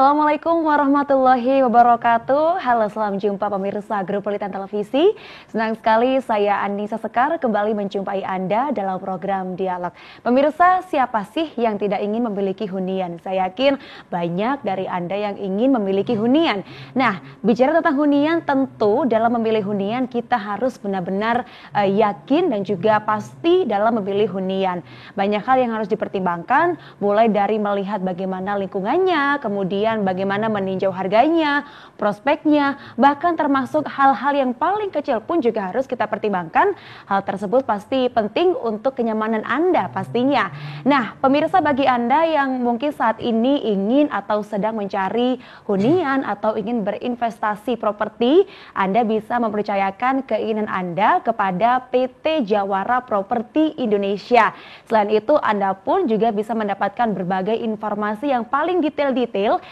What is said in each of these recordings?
Assalamualaikum warahmatullahi wabarakatuh. Halo, selamat jumpa pemirsa Agropolitan Televisi. Senang sekali saya Anissa Sekar kembali menjumpai Anda dalam program Dialog. Pemirsa, siapa sih yang tidak ingin memiliki hunian? Saya yakin banyak dari Anda yang ingin memiliki hunian. Nah, bicara tentang hunian, tentu dalam memilih hunian kita harus benar-benar yakin dan juga pasti dalam memilih hunian. Banyak hal yang harus dipertimbangkan, mulai dari melihat bagaimana lingkungannya, kemudian bagaimana meninjau harganya, prospeknya, bahkan termasuk hal-hal yang paling kecil pun juga harus kita pertimbangkan. Hal tersebut pasti penting untuk kenyamanan Anda pastinya. Nah, pemirsa, bagi Anda yang mungkin saat ini ingin atau sedang mencari hunian atau ingin berinvestasi properti, Anda bisa mempercayakan keinginan Anda kepada PT Jawara Properti Indonesia. Selain itu, Anda pun juga bisa mendapatkan berbagai informasi yang paling detail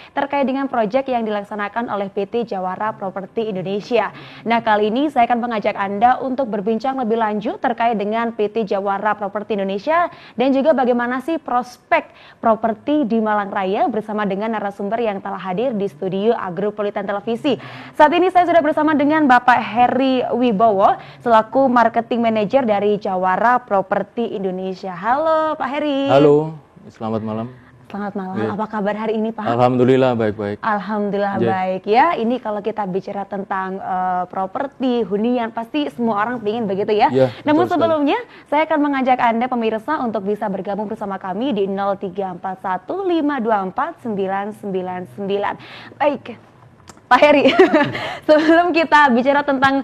terkait dengan proyek yang dilaksanakan oleh PT Jawara Properti Indonesia. Nah, kali ini saya akan mengajak Anda untuk berbincang lebih lanjut terkait dengan PT Jawara Properti Indonesia dan juga bagaimana sih prospek properti di Malang Raya bersama dengan narasumber yang telah hadir di studio Agropolitan Televisi. Saat ini saya sudah bersama dengan Bapak Heri Wibowo selaku Marketing Manager dari Jawara Properti Indonesia. Halo Pak Heri. Halo, selamat malam. Selamat malam, apa kabar hari ini Pak? Alhamdulillah baik-baik. Alhamdulillah baik ya. Ini kalau kita bicara tentang properti, hunian, pasti semua orang ingin begitu ya. Namun sebelumnya saya akan mengajak Anda pemirsa untuk bisa bergabung bersama kami di 0341524999. Baik, Pak Heri, sebelum kita bicara tentang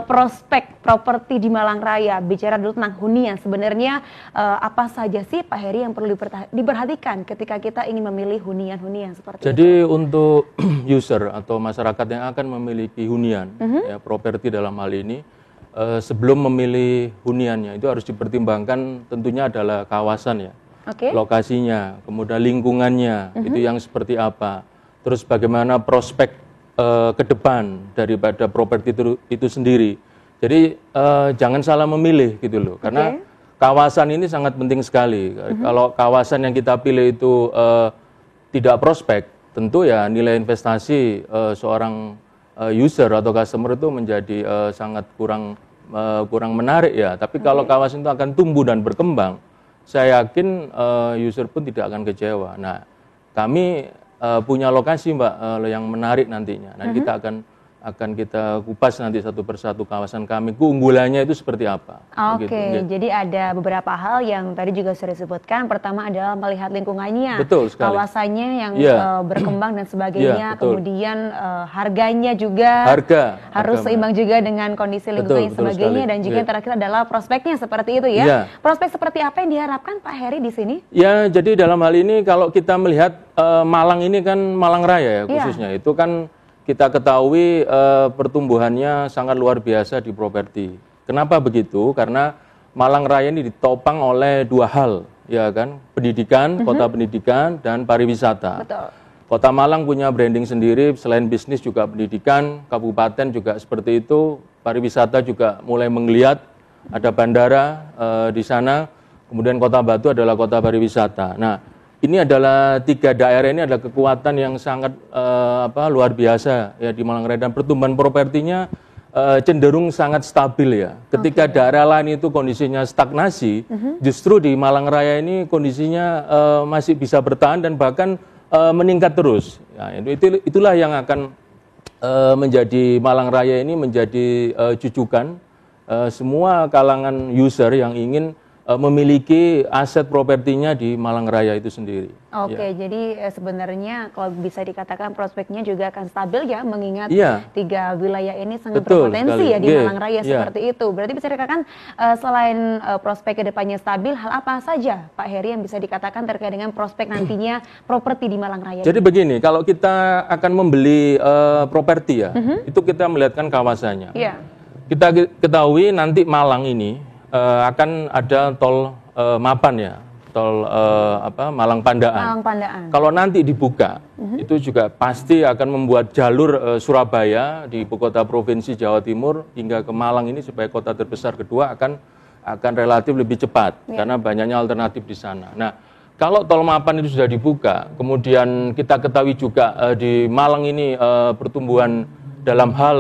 prospek properti di Malang Raya, bicara dulu tentang hunian, sebenarnya apa saja sih Pak Heri yang perlu diperhatikan ketika kita ingin memilih hunian-hunian seperti itu? Jadi untuk user atau masyarakat yang akan memiliki hunian, ya, properti dalam hal ini, sebelum memilih huniannya itu harus dipertimbangkan tentunya adalah kawasan ya, lokasinya, kemudian lingkungannya, itu yang seperti apa, terus bagaimana prospek ke depan daripada properti itu sendiri. Jadi jangan salah memilih gitu loh, karena kawasan ini sangat penting sekali. Kalau kawasan yang kita pilih itu tidak prospek, tentu ya nilai investasi seorang user atau customer itu menjadi sangat kurang menarik ya. Tapi kalau kawasan itu akan tumbuh dan berkembang, saya yakin user pun tidak akan kecewa. Nah, kami punya lokasi Mbak yang menarik nantinya. Nah, kita akan kita kupas nanti satu persatu kawasan kami, keunggulannya itu seperti apa. Oke, jadi ada beberapa hal yang tadi juga sudah disebutkan. Pertama adalah melihat lingkungannya, kawasannya yang berkembang dan sebagainya. Kemudian harganya juga harus seimbang juga dengan kondisi lingkungannya dan sebagainya. Dan juga yang terakhir adalah prospeknya seperti itu ya. Prospek seperti apa yang diharapkan Pak Heri di sini? Ya, jadi dalam hal ini kalau kita melihat Malang ini kan Malang Raya ya khususnya, itu kan kita ketahui pertumbuhannya sangat luar biasa di properti. Kenapa begitu? Karena Malang Raya ini ditopang oleh dua hal, ya kan? Pendidikan, kota pendidikan, dan pariwisata. Betul. Kota Malang punya branding sendiri, selain bisnis juga pendidikan, kabupaten juga seperti itu, pariwisata juga mulai menggeliat, ada bandara di sana, kemudian Kota Batu adalah kota pariwisata. Nah, ini adalah tiga daerah ini ada kekuatan yang sangat luar biasa ya di Malang Raya, dan pertumbuhan propertinya cenderung sangat stabil ya. Ketika daerah lain itu kondisinya stagnasi, justru di Malang Raya ini kondisinya masih bisa bertahan dan bahkan meningkat terus. Ya, itulah yang akan menjadi Malang Raya ini menjadi jujukan semua kalangan user yang ingin memiliki aset propertinya di Malang Raya itu sendiri. Oke, jadi sebenarnya kalau bisa dikatakan prospeknya juga akan stabil ya, mengingat tiga wilayah ini sangat berpotensi ya di Malang Raya seperti itu. Berarti bisa dikatakan selain prospek kedepannya stabil, hal apa saja Pak Heri yang bisa dikatakan terkait dengan prospek nantinya properti di Malang Raya? Jadi begini, kalau kita akan membeli properti ya, itu kita melihatkan kawasannya. Kita ketahui nanti Malang ini akan ada tol Mapan ya, tol Malang Pandaan. Kalau nanti dibuka, itu juga pasti akan membuat jalur Surabaya di ibu kota provinsi Jawa Timur hingga ke Malang ini sebagai kota terbesar kedua akan relatif lebih cepat karena banyaknya alternatif di sana. Nah, kalau tol Mapan itu sudah dibuka, kemudian kita ketahui juga di Malang ini pertumbuhan dalam hal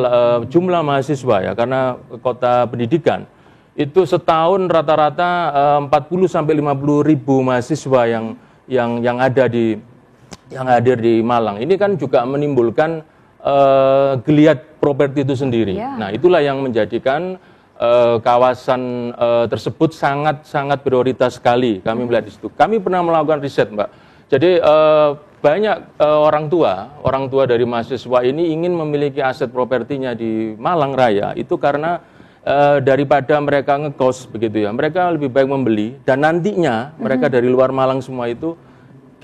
jumlah mahasiswa ya, karena kota pendidikan, itu setahun rata-rata 40 sampai 50 ribu mahasiswa yang hadir di Malang. Ini kan juga menimbulkan geliat properti itu sendiri. Nah, itulah yang menjadikan kawasan tersebut sangat prioritas sekali kami melihat di situ. Kami pernah melakukan riset, Mbak. Jadi banyak orang tua dari mahasiswa ini ingin memiliki aset propertinya di Malang Raya itu karena daripada mereka ngekos begitu ya. Mereka lebih baik membeli dan nantinya mereka dari luar Malang semua itu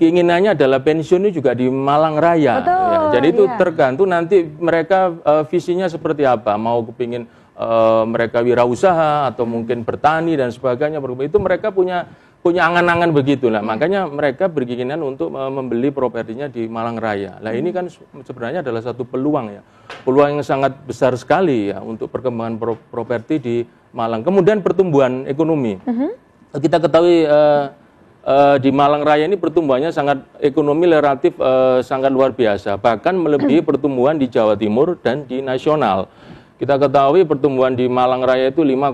keinginannya adalah pensiunnya juga di Malang Raya. Betul, ya. Jadi itu tergantung nanti mereka visinya seperti apa, mau kepingin mereka wirausaha atau mungkin bertani dan sebagainya, itu mereka punya angan-angan begitu lah. Makanya mereka berkeinginan untuk membeli propertinya di Malang Raya. Nah, ini kan sebenarnya adalah satu peluang ya. Peluang yang sangat besar sekali ya untuk perkembangan properti di Malang. Kemudian pertumbuhan ekonomi. Kita ketahui di Malang Raya ini pertumbuhannya ekonomi relatif sangat luar biasa, bahkan melebihi pertumbuhan di Jawa Timur dan di nasional. Kita ketahui pertumbuhan di Malang Raya itu 5,6,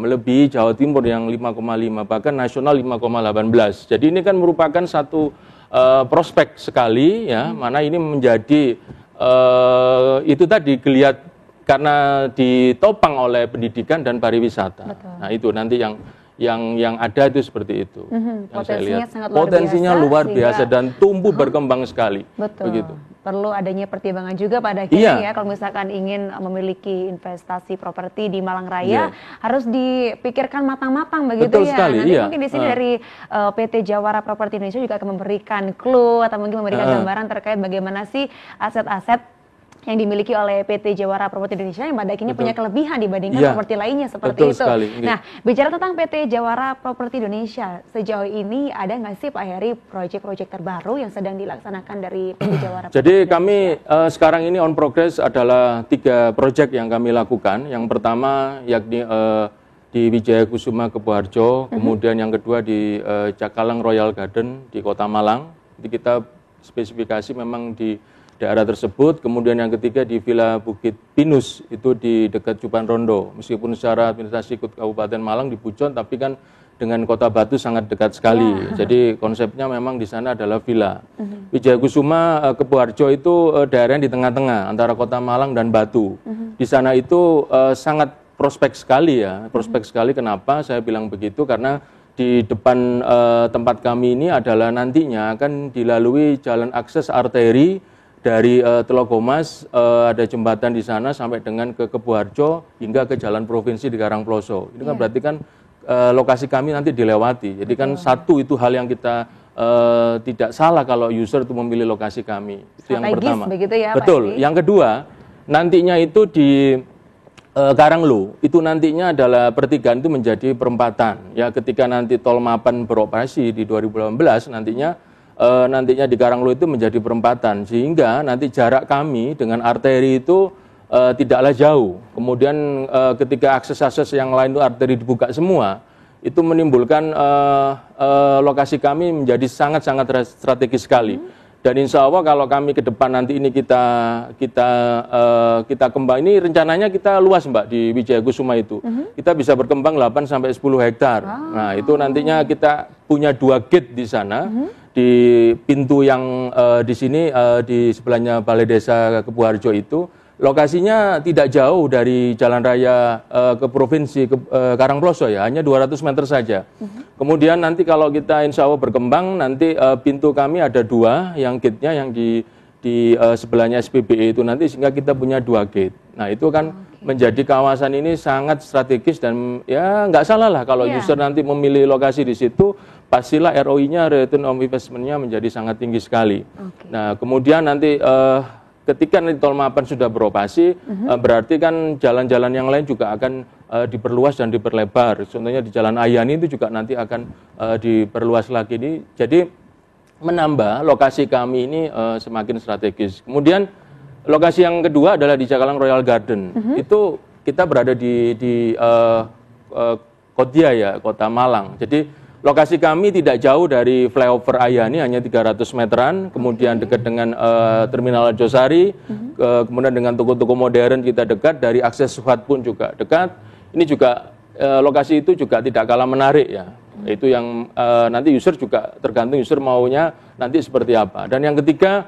melebihi Jawa Timur yang 5,5, bahkan nasional 5,18. Jadi ini kan merupakan satu prospek sekali ya, mana ini menjadi itu tadi geliat karena ditopang oleh pendidikan dan pariwisata. Betul. Nah, itu nanti yang ada itu seperti itu. Potensinya sangat luar biasa dan tumbuh berkembang sekali. Betul. Begitu. Perlu adanya pertimbangan juga pada akhirnya ya, kalau misalkan ingin memiliki investasi properti di Malang Raya harus dipikirkan matang-matang begitu. Betul ya. Sekali, nanti mungkin di sini dari PT Jawara Properti Indonesia juga akan memberikan clue atau mungkin memberikan gambaran terkait bagaimana sih aset-aset yang dimiliki oleh PT Jawara Properti Indonesia yang pada akhirnya punya kelebihan dibandingkan properti lainnya seperti itu. Sekali. Nah, bicara tentang PT Jawara Properti Indonesia, sejauh ini ada nggak sih Pak Heri proyek-proyek terbaru yang sedang dilaksanakan dari PT Jawara Properti Jadi Indonesia? kami sekarang ini on progress adalah 3 proyek yang kami lakukan. Yang pertama yakni di Wijaya Kusuma Kebuharjo, kemudian yang kedua di Cakalang Royal Garden di Kota Malang. Jadi kita spesifikasi memang di daerah tersebut. Kemudian yang ketiga di Villa Bukit Pinus, itu di dekat Cupan Rondo. Meskipun secara administrasi ikut Kabupaten Malang di Pujon, tapi kan dengan Kota Batu sangat dekat sekali. Jadi konsepnya memang di sana adalah villa. Wijaya Kusuma Kebuharjo itu daerah yang di tengah-tengah antara Kota Malang dan Batu. Di sana itu sangat prospek sekali ya. Prospek sekali, kenapa saya bilang begitu? Karena di depan tempat kami ini adalah nantinya akan dilalui jalan akses arteri dari Telogomas, ada jembatan di sana sampai dengan ke Kebuharjo hingga ke Jalan Provinsi di Karangploso. Ini kan berarti kan lokasi kami nanti dilewati. Jadi kan satu itu hal yang kita tidak salah kalau user itu memilih lokasi kami. Itu yang pertama. Begitu ya, betul. Pak, yang kedua, nantinya itu di Karanglo, itu nantinya adalah pertigaan itu menjadi perempatan. Ya, ketika nanti tol Mapan beroperasi di 2018 nantinya di Karanglo itu menjadi perempatan, sehingga nanti jarak kami dengan arteri itu tidaklah jauh. Kemudian ketika akses-akses yang lain itu arteri dibuka semua, itu menimbulkan lokasi kami menjadi sangat-sangat strategis sekali. Dan insya Allah kalau kami ke depan nanti ini kita kembang, ini rencananya kita luas Mbak di Wijaya Kusuma itu. Kita bisa berkembang 8 sampai 10 hektar. Nah, itu nantinya kita punya 2 gate di sana. Di pintu yang di sini di sebelahnya Balai Desa Kebuharjo itu lokasinya tidak jauh dari jalan raya ke provinsi Karangploso ya, hanya 200 meter saja. Kemudian nanti kalau kita insya Allah berkembang, nanti pintu kami ada 2, yang gate-nya yang di sebelahnya SPBE itu nanti, sehingga kita punya 2 gate. Nah, itu kan menjadi kawasan ini sangat strategis dan ya nggak salah lah kalau user nanti memilih lokasi di situ, pastilah ROI-nya, return on investment-nya menjadi sangat tinggi sekali. Nah, kemudian nanti ketika nanti tol Mapan sudah beroperasi, berarti kan jalan-jalan yang lain juga akan diperluas dan diperlebar. Contohnya di Jalan Ayani itu juga nanti akan diperluas lagi. Jadi menambah lokasi kami ini semakin strategis. Kemudian lokasi yang kedua adalah di Cakalang Royal Garden. Itu kita berada di Kodia ya, Kota Malang. Jadi lokasi kami tidak jauh dari flyover Ayani, hanya 300 meteran, kemudian dekat dengan Terminal Arjosari, kemudian dengan toko-toko modern kita dekat, dari akses Suhat pun juga dekat. Ini juga lokasi itu juga tidak kalah menarik ya. Itu yang nanti user juga tergantung user maunya nanti seperti apa. Dan yang ketiga,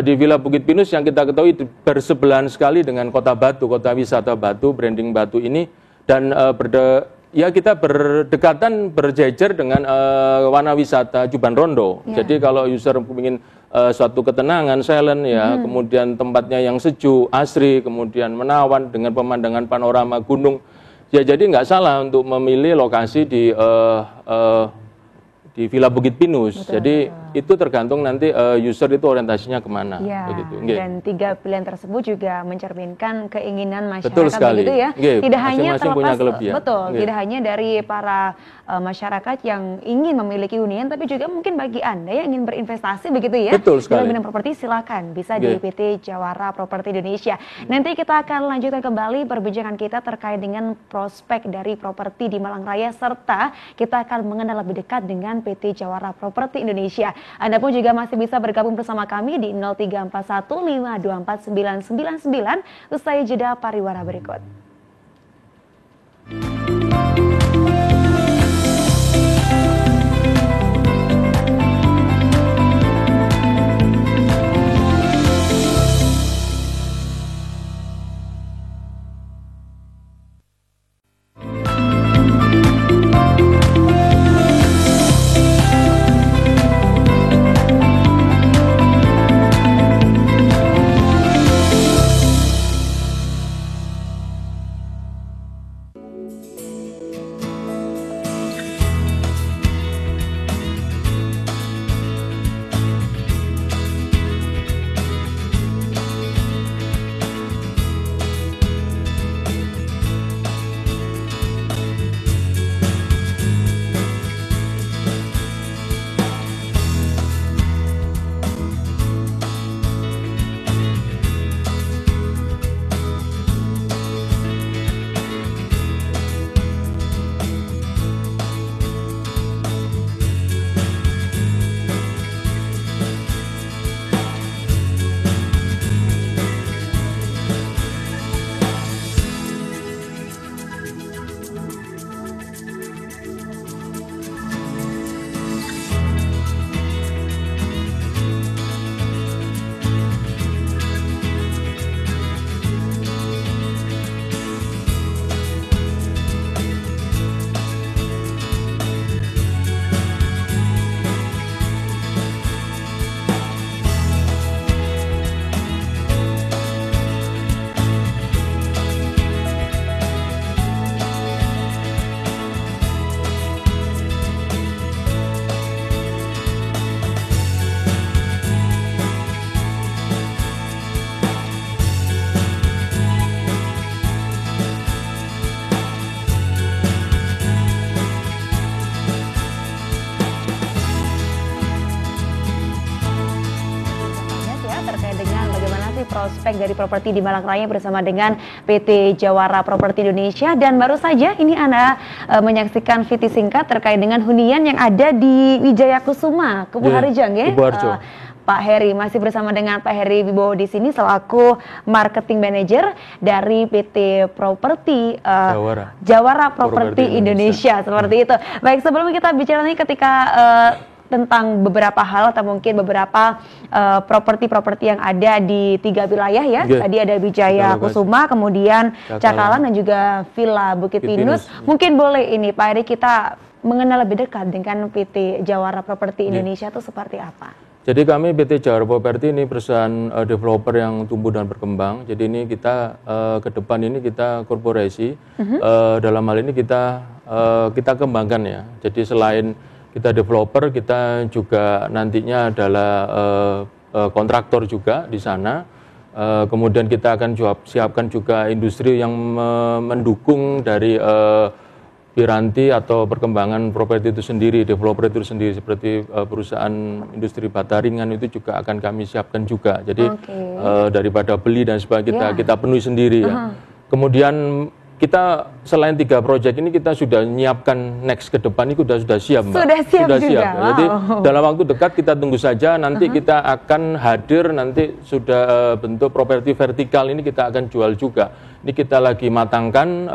di Villa Bukit Pinus yang kita ketahui bersebelahan sekali dengan Kota Batu, kota wisata Batu, branding Batu ini, dan ya kita berdekatan, berjejer dengan Wana Wisata Juban Rondo. Jadi kalau user ingin suatu ketenangan, silent ya, kemudian tempatnya yang sejuk, asri, kemudian menawan dengan pemandangan panorama gunung, ya jadi nggak salah untuk memilih lokasi di Villa Bukit Pinus. Jadi itu tergantung nanti user itu orientasinya kemana. Ya, begitu. Dan 3 pilihan tersebut juga mencerminkan keinginan masyarakat. Betul sekali. Begitu ya. Tidak hanya terlepas, betul. Tidak hanya dari para masyarakat yang ingin memiliki hunian, tapi juga mungkin bagi Anda yang ingin berinvestasi begitu ya. Betul sekali. Dalam bidang properti silakan bisa di PT Jawara Properti Indonesia. Nanti kita akan lanjutkan kembali perbincangan kita terkait dengan prospek dari properti di Malang Raya, serta kita akan mengenal lebih dekat dengan PT Jawara Properti Indonesia. Anda pun juga masih bisa bergabung bersama kami di 0341524999 usai jeda pariwara berikut. Prospek dari properti di Malang Raya bersama dengan PT Jawara Properti Indonesia. Dan baru saja ini Anda menyaksikan VT singkat terkait dengan hunian yang ada di Wijaya Kusuma, Kubu Harjang ya. Pak Heri masih bersama dengan Pak Heri Wibowo di sini selaku marketing manager dari PT Properti Jawara Properti Indonesia. Seperti itu. Baik, sebelum kita bicara nih ketika tentang beberapa hal atau mungkin beberapa properti-properti yang ada di 3 wilayah ya. Tadi ada Wijaya Kusuma, kemudian Cakalang dan juga Villa Bukit Pinus. Mungkin boleh ini Pak Heri kita mengenal lebih dekat dengan PT Jawara Properti Indonesia itu seperti apa? Jadi kami PT Jawara Properti ini perusahaan developer yang tumbuh dan berkembang. Jadi ini kita ke depan ini kita korporasi. Dalam hal ini kita kembangkan ya. Jadi selain kita developer, kita juga nantinya adalah kontraktor juga di sana. Kemudian kita akan siapkan juga industri yang mendukung dari piranti atau perkembangan properti itu sendiri, developer itu sendiri, seperti perusahaan industri bata ringan itu juga akan kami siapkan juga. Jadi daripada beli dan sebagainya kita penuhi sendiri ya. Kemudian kita selain 3 proyek ini kita sudah menyiapkan next ke depan itu sudah siap, Mbak. Sudah siap juga. Ya. Jadi dalam waktu dekat kita tunggu saja, nanti kita akan hadir, nanti sudah bentuk properti vertikal ini kita akan jual juga. Ini kita lagi matangkan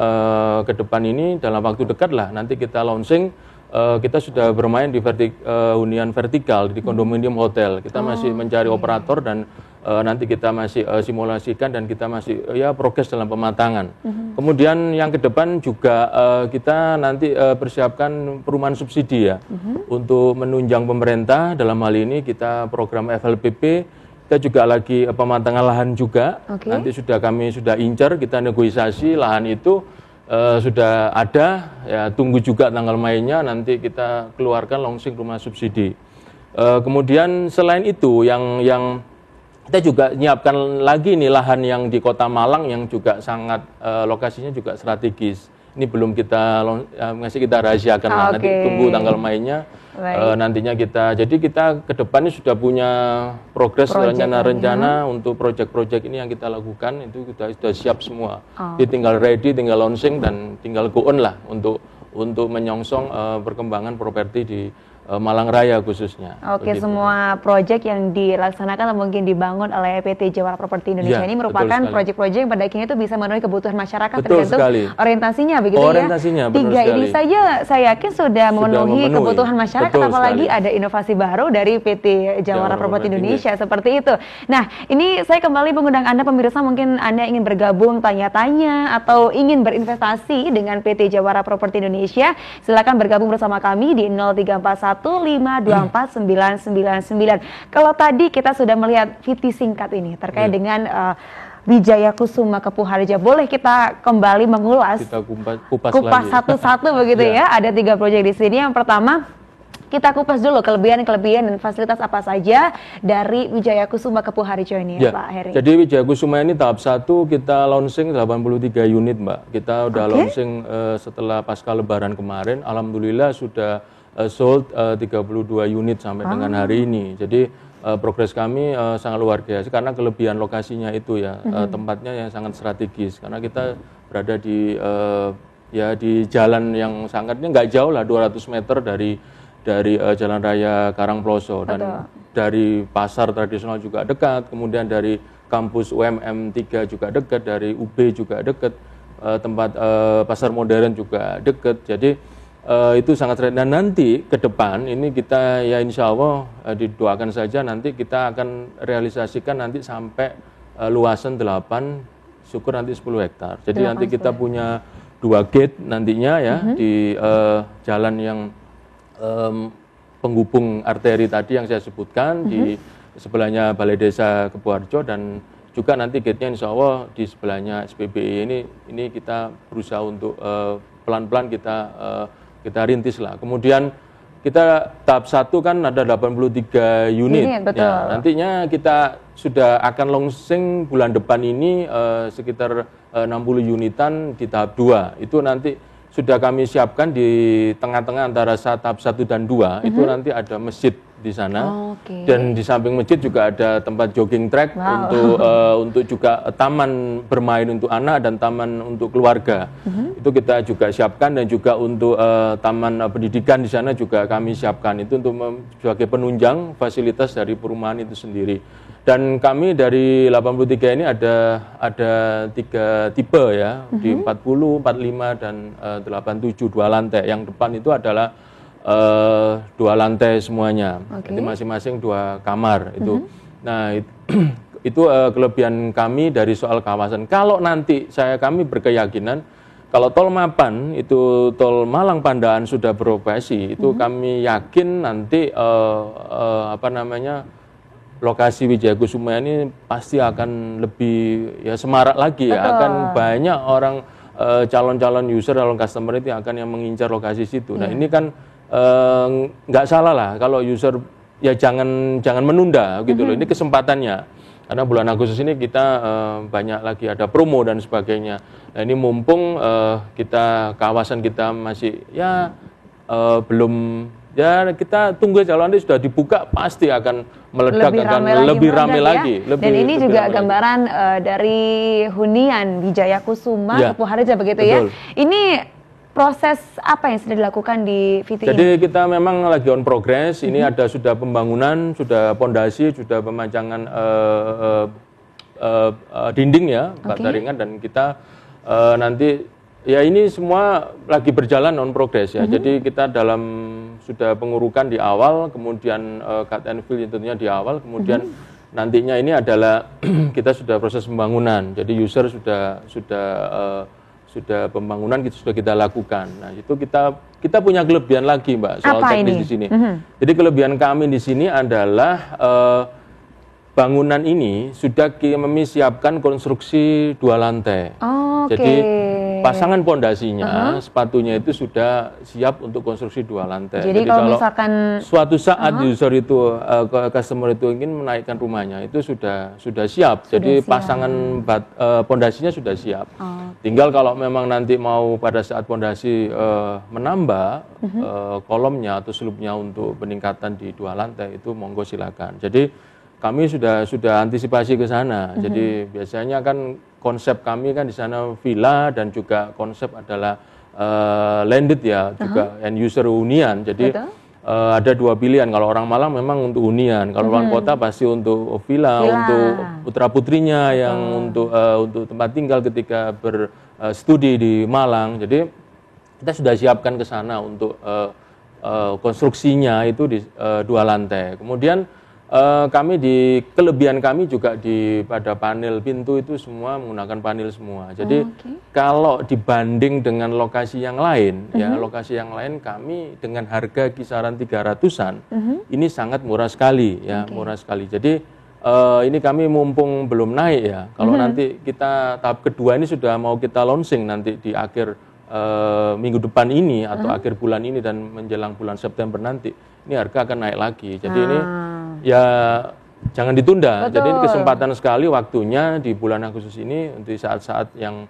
ke depan ini dalam waktu dekat lah, nanti kita launching. Kita sudah bermain di hunian vertikal di kondominium hotel. Kita masih mencari operator dan nanti kita masih simulasikan dan kita masih progres dalam pematangan. Kemudian yang ke depan juga kita nanti persiapkan perumahan subsidi ya untuk menunjang pemerintah. Dalam hal ini kita program FLPP, kita juga lagi pematangan lahan juga. Nanti kami sudah incar, kita negosiasi lahan itu sudah ada, ya tunggu juga tanggal mainnya, nanti kita keluarkan launching rumah subsidi. Kemudian selain itu yang kita juga menyiapkan lagi nih lahan yang di Kota Malang yang juga sangat lokasinya juga strategis. Ini belum kita rahasiakan lah, nanti tunggu tanggal mainnya. Nantinya jadi kita ke depan ini sudah punya progres rencana-rencana untuk proyek-proyek ini yang kita lakukan, itu kita sudah siap semua. Jadi tinggal ready, tinggal launching dan tinggal go on lah untuk menyongsong perkembangan properti di Malang Raya khususnya. Oke, semua proyek yang dilaksanakan atau mungkin dibangun oleh PT Jawara Properti Indonesia ini merupakan proyek-proyek yang pada akhirnya itu bisa memenuhi kebutuhan masyarakat tergantung orientasinya begitu orientasinya, ya. 3 ini saja saya yakin sudah memenuhi kebutuhan masyarakat, apalagi ada inovasi baru dari PT Jawara Properti Indonesia seperti itu. Nah, ini saya kembali mengundang Anda pemirsa, mungkin Anda ingin bergabung tanya-tanya atau ingin berinvestasi dengan PT Jawara Properti Indonesia, silakan bergabung bersama kami di 0341524999. Kalau tadi kita sudah melihat VT singkat ini terkait dengan Wijaya Kusuma Kepuh Harja, boleh kita kembali mengulas, kita kupas satu-satu begitu ya. Ada 3 proyek di sini. Yang pertama, kita kupas dulu kelebihan dan fasilitas apa saja dari Wijaya Kusuma Kepuh Harjo ini ya, Pak Heri. Jadi Wijaya Kusuma ini tahap 1 kita launching 83 unit, Mbak. Kita udah launching setelah pasca lebaran kemarin, alhamdulillah sudah sold 32 unit sampai dengan hari ini. Jadi progres kami sangat luar biasa karena kelebihan lokasinya itu ya, tempatnya yang sangat strategis karena kita berada di di jalan yang sangatnya nggak jauh lah, 200 meter dari Jalan Raya Karangploso dan dari pasar tradisional juga dekat, kemudian dari kampus UMM 3 juga dekat, dari UB juga dekat, tempat pasar modern juga dekat. Jadi itu sangat dan nanti ke depan ini kita ya insya Allah didoakan saja nanti kita akan realisasikan nanti sampai luasan 8 syukur nanti 10 hektar. Jadi nanti kita punya 2 gate nantinya ya di jalan yang penghubung arteri tadi yang saya sebutkan di sebelahnya Balai Desa Kepuh Harjo, dan juga nanti gate-nya insya Allah di sebelahnya SPBI ini kita berusaha untuk pelan-pelan kita rintis lah. Kemudian kita tahap 1 kan ada 83 unit. Ya, nantinya kita sudah akan launching bulan depan ini sekitar 60 unitan di tahap 2. Itu nanti sudah kami siapkan di tengah-tengah antara tahap 1 dan 2. Itu nanti ada masjid di sana, dan di samping masjid juga ada tempat jogging track untuk juga taman bermain untuk anak dan taman untuk keluarga. Itu kita juga siapkan, dan juga untuk taman pendidikan di sana juga kami siapkan. Itu untuk sebagai penunjang fasilitas dari perumahan itu sendiri. Dan kami dari 83 ini ada 3 tipe ya, di 40, 45 dan 87, 2 lantai. Yang depan itu adalah 2 lantai semuanya, jadi masing-masing 2 kamar itu. Nah itu kelebihan kami dari soal kawasan. Kalau nanti kami berkeyakinan kalau tol Mapan itu tol Malang Pandaan sudah beroperasi, itu kami yakin nanti lokasi Wijaya Kusuma ini pasti akan lebih semarak lagi ya, akan banyak orang calon-calon user, calon customer itu akan yang mengincar lokasi situ. Nah ini kan nggak salah lah kalau user ya jangan menunda gitu loh, ini kesempatannya karena bulan Agustus ini kita banyak lagi ada promo dan sebagainya. Nah ini mumpung kawasan kita masih belum Ya kita tunggu kalau nanti sudah dibuka pasti akan meledak, lebih ramai lagi. Ya? Dan ini juga gambaran dari hunian Wijaya Kusuma Kepuh Harjo begitu ya. Ini proses apa yang sudah dilakukan di VT Jadi ini? Kita memang lagi on progress. Ini ada sudah pembangunan, sudah pondasi, sudah pemancangan dinding ya, bata ringan, dan kita nanti ya ini semua lagi berjalan on progress ya. Jadi kita sudah pengurukan di awal, kemudian cut and fill tentunya di awal, kemudian nantinya ini adalah kita sudah proses pembangunan. Jadi user sudah pembangunan sudah kita lakukan. Nah, itu kita punya kelebihan lagi, Mbak, soal teknis di sini. Jadi kelebihan kami di sini adalah bangunan ini sudah kami siapkan konstruksi 2 lantai. Jadi pasangan pondasinya, sepatunya itu sudah siap untuk konstruksi 2 lantai. Jadi kalau misalkan suatu saat user itu, customer itu ingin menaikkan rumahnya, itu sudah siap. Jadi pasangan pondasinya sudah siap. Tinggal kalau memang nanti mau pada saat pondasi menambah kolomnya atau slubnya untuk peningkatan di 2 lantai, itu monggo silakan. Jadi kami sudah antisipasi ke sana. Jadi biasanya kan konsep kami kan di sana villa dan juga konsep adalah landed ya, juga end user hunian. Jadi ada 2 pilihan. Kalau orang Malang memang untuk hunian, kalau luar kota pasti untuk villa, untuk putra putrinya yang untuk tempat tinggal ketika berstudi di Malang. Jadi kita sudah siapkan ke sana untuk konstruksinya itu di 2 lantai. Kemudian kelebihan kami juga pada panel pintu itu semua menggunakan panel semua. Jadi kalau dibanding dengan lokasi yang lain, ya lokasi yang lain kami dengan harga kisaran 300-an, ini sangat murah sekali, ya murah sekali. Jadi ini kami mumpung belum naik ya. Kalau nanti kita tahap kedua ini sudah mau kita launching nanti di akhir minggu depan ini atau akhir bulan ini dan menjelang bulan September nanti, ini harga akan naik lagi. Jadi ini ya jangan ditunda. Jadi ini kesempatan sekali waktunya di bulan Agustus ini, untuk saat-saat yang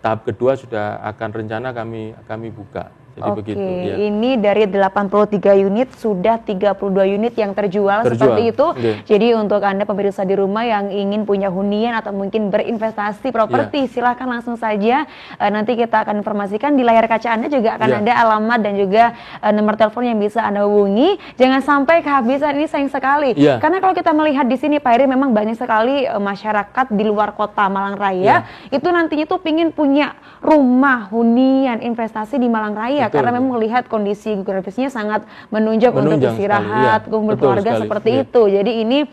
tahap kedua sudah akan rencana kami buka. Jadi begitu, ya. Ini dari 83 unit sudah 32 unit yang terjual seperti itu. Jadi untuk Anda pemirsa di rumah yang ingin punya hunian atau mungkin berinvestasi properti, silahkan langsung saja. Nanti kita akan informasikan di layar kaca Anda juga akan ada alamat dan juga nomor telepon yang bisa Anda hubungi. Jangan sampai kehabisan, ini sayang sekali. Karena kalau kita melihat di sini Pak Heri, memang banyak sekali masyarakat di luar kota Malang Raya itu nantinya tuh pingin punya rumah, hunian, investasi di Malang Raya. Karena memang melihat kondisi geografisnya sangat menunjang untuk istirahat, kumpul keluarga seperti itu. Jadi ini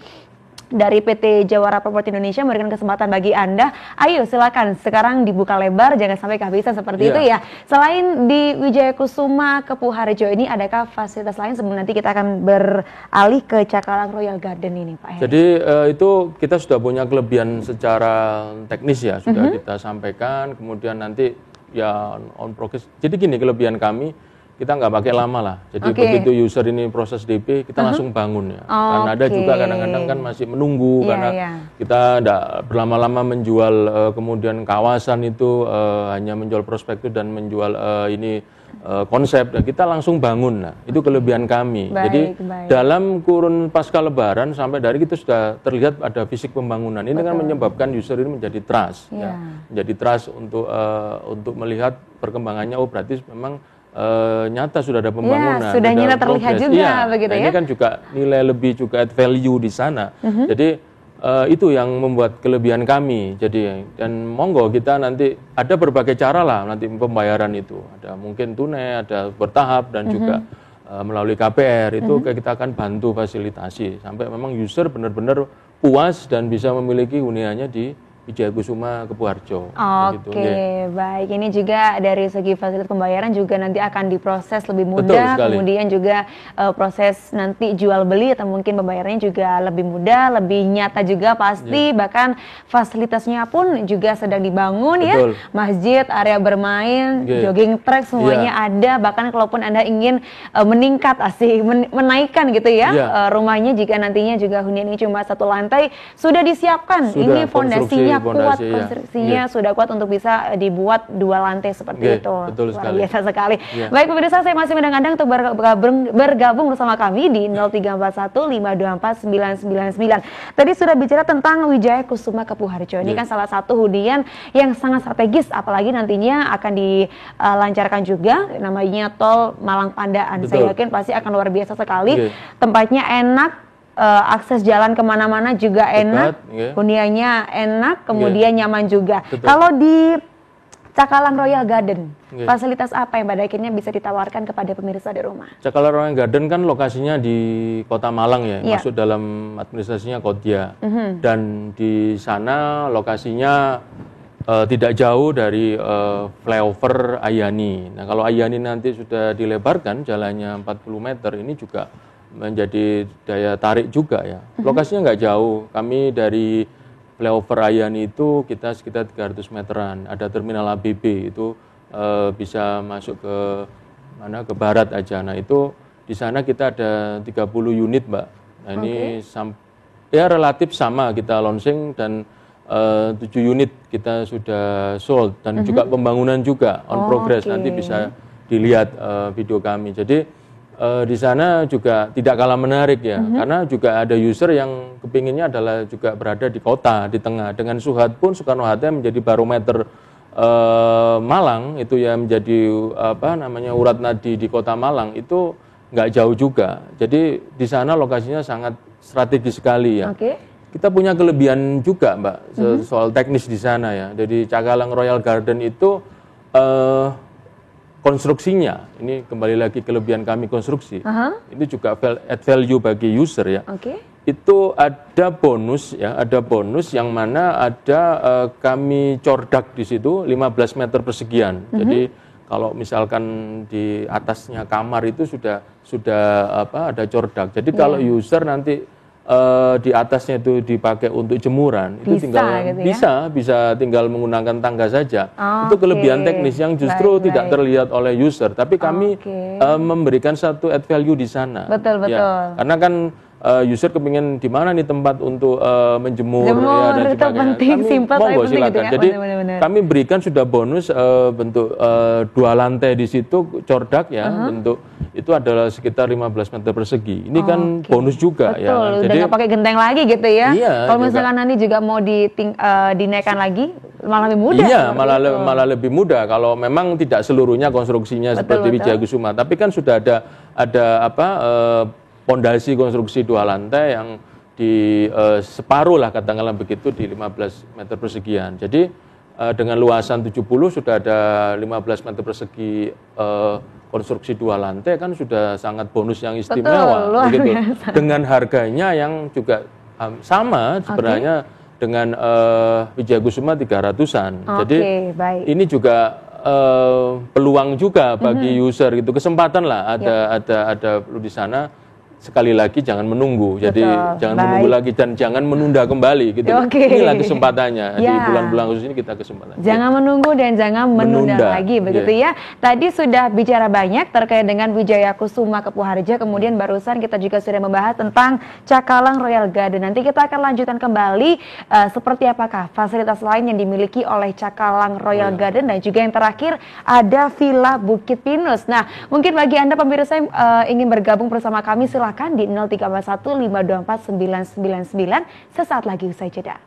dari PT Jawara Properti Indonesia memberikan kesempatan bagi Anda. Ayo silakan sekarang dibuka lebar, jangan sampai kehabisan seperti itu ya. Selain di Wijaya Kusuma Kepuh Harjo ini, adakah fasilitas lain sebelum nanti kita akan beralih ke Cakalang Royal Garden ini, Pak Heri? Jadi itu kita sudah punya kelebihan secara teknis ya, sudah kita sampaikan. Kemudian nanti ya on progress. Jadi gini, kelebihan kami, kita nggak pakai lama lah. Jadi begitu user ini proses DP, kita langsung bangun ya. Karena ada juga kadang-kadang kan masih menunggu karena kita tidak berlama-lama menjual kemudian kawasan itu hanya menjual prospektus dan menjual konsep. Dan kita langsung bangun. Nah, itu kelebihan kami. Jadi dalam kurun pasca Lebaran sampai dari kita sudah terlihat ada fisik pembangunan. Ini kan menyebabkan user ini menjadi trust, ya. Menjadi trust untuk melihat perkembangannya. Oh berarti memang nyata sudah ada pembangunan, sudah nyata terlihat juga begitu ya. Ini kan juga nilai lebih juga add value di sana. Jadi itu yang membuat kelebihan kami. Jadi dan monggo kita nanti ada berbagai cara lah nanti pembayaran itu. Ada mungkin tunai, ada bertahap dan juga melalui KPR itu kita akan bantu fasilitasi sampai memang user benar-benar puas dan bisa memiliki huniannya di Wijaya Kusuma Kepuh Harjo. Baik. Ini juga dari segi fasilitas pembayaran juga nanti akan diproses lebih mudah. Kemudian juga proses nanti jual beli atau mungkin pembayarannya juga lebih mudah, lebih nyata juga pasti. Bahkan fasilitasnya pun juga sedang dibangun ya. Masjid, area bermain, jogging track semuanya ada. Bahkan kalaupun Anda ingin meningkat menaikkan gitu ya rumahnya, jika nantinya juga hunian ini cuma 1 lantai, sudah disiapkan. Ini fondasinya konstruksinya kuat, pondasi, ya. konstruksinya sudah kuat untuk bisa dibuat 2 lantai seperti itu. Betul Luar sekali. biasa sekali. Ya. Baik pemirsa, saya masih mengundang Anda untuk bergabung bersama kami di 0341524999. Tadi sudah bicara tentang Wijaya Kusuma Kepuharjo. Ini kan salah satu hunian yang sangat strategis, apalagi nantinya akan dilancarkan juga namanya Tol Malang Pandaan. Betul. Saya yakin pasti akan luar biasa sekali. Tempatnya enak, akses jalan kemana-mana juga enak, huniannya enak, kemudian nyaman juga. Betul. Kalau di Cakalang Royal Garden, fasilitas apa yang pada akhirnya bisa ditawarkan kepada pemirsa di rumah? Cakalang Royal Garden kan lokasinya di Kota Malang ya, masuk dalam administrasinya Kodia. Dan di sana lokasinya tidak jauh dari flyover Ayani. Nah, kalau Ayani nanti sudah dilebarkan jalannya 40 meter, ini juga menjadi daya tarik juga ya. Lokasinya nggak jauh. Kami dari flyover Ayani itu kita sekitar 300 meteran. Ada terminal ABB itu bisa masuk ke mana, ke barat aja. Nah, itu di sana kita ada 30 unit, Mbak. Nah, ini ya relatif sama kita launching, dan 7 unit kita sudah sold, dan juga pembangunan juga on progress. Nanti bisa dilihat video kami. Jadi di sana juga tidak kalah menarik ya, karena juga ada user yang kepinginnya adalah juga berada di kota, di tengah. Dengan Suhat pun, Soekarno-Hatta menjadi barometer Malang, itu ya menjadi urat nadi di kota Malang, itu nggak jauh juga. Jadi di sana lokasinya sangat strategis sekali ya. Kita punya kelebihan juga, Mbak, soal teknis di sana ya. Jadi Cakalang Royal Garden itu konstruksinya, ini kembali lagi kelebihan kami konstruksi, ini juga add value bagi user ya. Itu ada bonus ya, ada bonus yang mana ada kami cordak di situ 15 meter persegian. Jadi kalau misalkan di atasnya kamar itu sudah ada cordak. Jadi kalau user nanti di atasnya itu dipakai untuk jemuran, itu tinggal bisa tinggal menggunakan tangga saja. Itu kelebihan teknis yang justru tidak terlihat oleh user, tapi kami memberikan satu add value di sana. Betul. Ya, karena kan user kepingin di mana nih tempat untuk menjemur ya, dan itu penting, simpel tapi penting silakan. gitu ya. Jadi kami berikan sudah bonus bentuk 2 lantai di situ cordak ya, bentuk itu adalah sekitar 15 meter persegi. Ini kan bonus juga. Betul, ya. Jadi nggak pakai genteng lagi gitu ya. Iya, kalau misalkan nanti juga mau dinaikkan lagi, malah lebih mudah. Iya, malah lebih mudah kalau memang tidak seluruhnya konstruksinya seperti Wijaya Kusuma. Tapi kan sudah ada pondasi konstruksi 2 lantai yang di separuh lah katakanlah begitu, di 15 meter persegian. Jadi dengan luasan 70 sudah ada 15 meter persegi konstruksi 2 lantai, kan sudah sangat bonus yang istimewa. Begitu. Dengan harganya yang juga sama sebenarnya dengan Wijaya Kusuma 300-an. Jadi ini juga peluang juga bagi user gitu, kesempatan lah ada di sana. Sekali lagi jangan menunggu, jadi jangan menunggu lagi dan jangan menunda kembali gitu. Inilah kesempatannya di bulan-bulan khusus ini, kita kesempatan. Jangan menunggu dan jangan menunda lagi begitu ya. Tadi sudah bicara banyak terkait dengan Wijaya Kusuma Kepuharjo, kemudian barusan kita juga sudah membahas tentang Cakalang Royal Garden. Nanti kita akan lanjutkan kembali seperti apakah fasilitas lain yang dimiliki oleh Cakalang Royal Garden, dan juga yang terakhir ada Villa Bukit Pinus. Nah, mungkin bagi Anda pemirsa yang ingin bergabung bersama kami, silakan di 0341524999 sesaat lagi usai jeda.